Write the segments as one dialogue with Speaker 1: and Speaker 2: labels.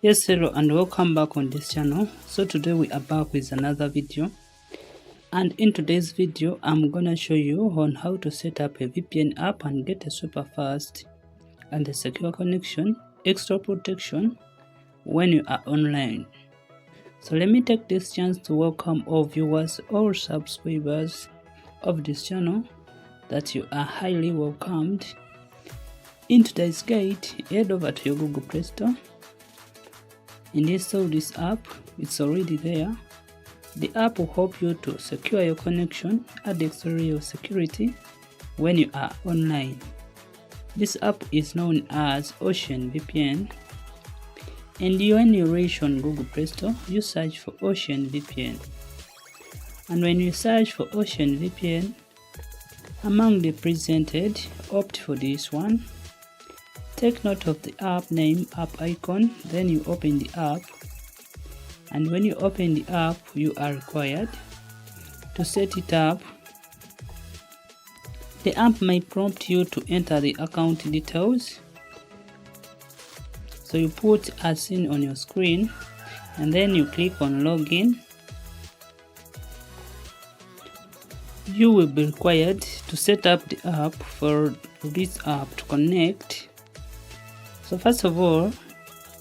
Speaker 1: Yes, hello and welcome back on this channel. So today we are back with another video, and in today's video I'm gonna show you on how to set up a VPN app and get a super fast and a secure connection, extra protection when you are online. So let me take this chance to welcome all viewers or subscribers of this channel, that you are highly welcomed. In today's guide, head over to your Google Play Store and install this app. It's already there. The app will help you to secure your connection, add extra layer of security when you are online. This app is known as Ocean VPN, and when you reach on Google Play Store, you search for Ocean VPN. And when you search for Ocean VPN, among the presented, opt for this one. Take note of the app name, app icon, then you open the app, and when you open the app you are required to set it up. The app may prompt you to enter the account details, so you put as seen on your screen and then you click on login. You will be required to set up the app for this app to connect. So first of all,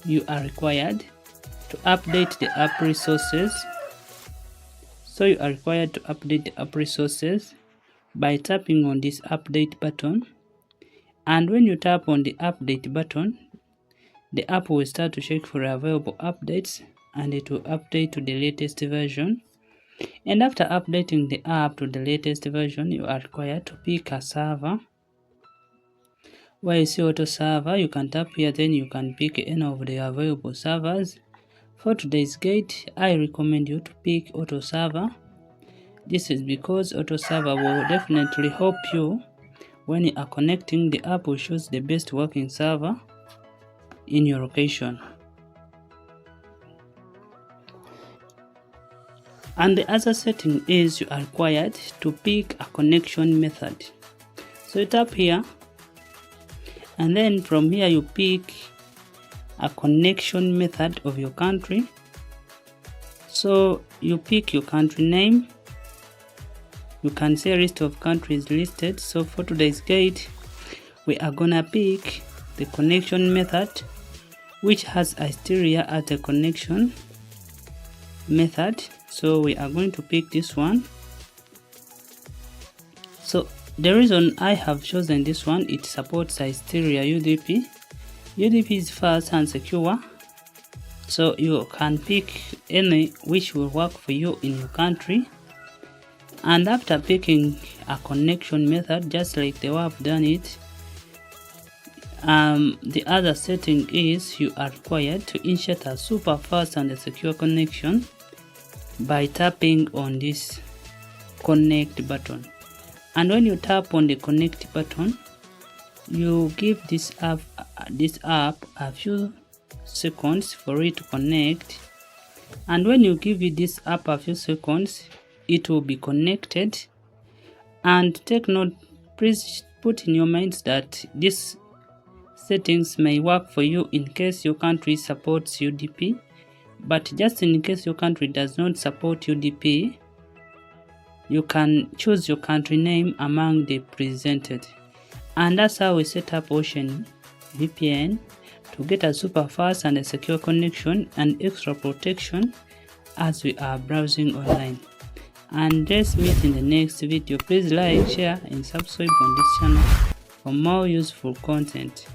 Speaker 1: you are required to update the app resources. So you are required to update the app resources by tapping on this update button. And when you tap on the update button, the app will start to check for available updates and it will update to the latest version. And after updating the app to the latest version, you are required to pick a server. Where you see auto server, you can tap here, then you can pick any of the available servers. For today's guide, I recommend you to pick auto server. This is because auto server will definitely help you when you are connecting. The app will choose the best working server in your location. And the other setting is you are required to pick a connection method. So you tap here, and then from here you pick a connection method of your country. So you pick your country name. You can see a list of countries listed. So for today's guide, we are gonna pick the connection method which has Australia as a connection method. So we are going to pick this one. So the reason I have chosen this one, it supports Australia UDP. UDP is fast and secure, so you can pick any which will work for you in your country. And after picking a connection method, just like the way I've done it, the other setting is you are required to insert a super fast and a secure connection by tapping on this connect button. And when you tap on the connect button, you give this app a few seconds for it to connect. And when you give it this app a few seconds, it will be connected. And take note, please put in your minds that these settings may work for you in case your country supports UDP, but just in case your country does not support UDP, you can choose your country name among the presented. And that's how we set up Ocean VPN to get a super fast and a secure connection and extra protection as we are browsing online. And let's meet in the next video. Please like, share and subscribe on this channel for more useful content.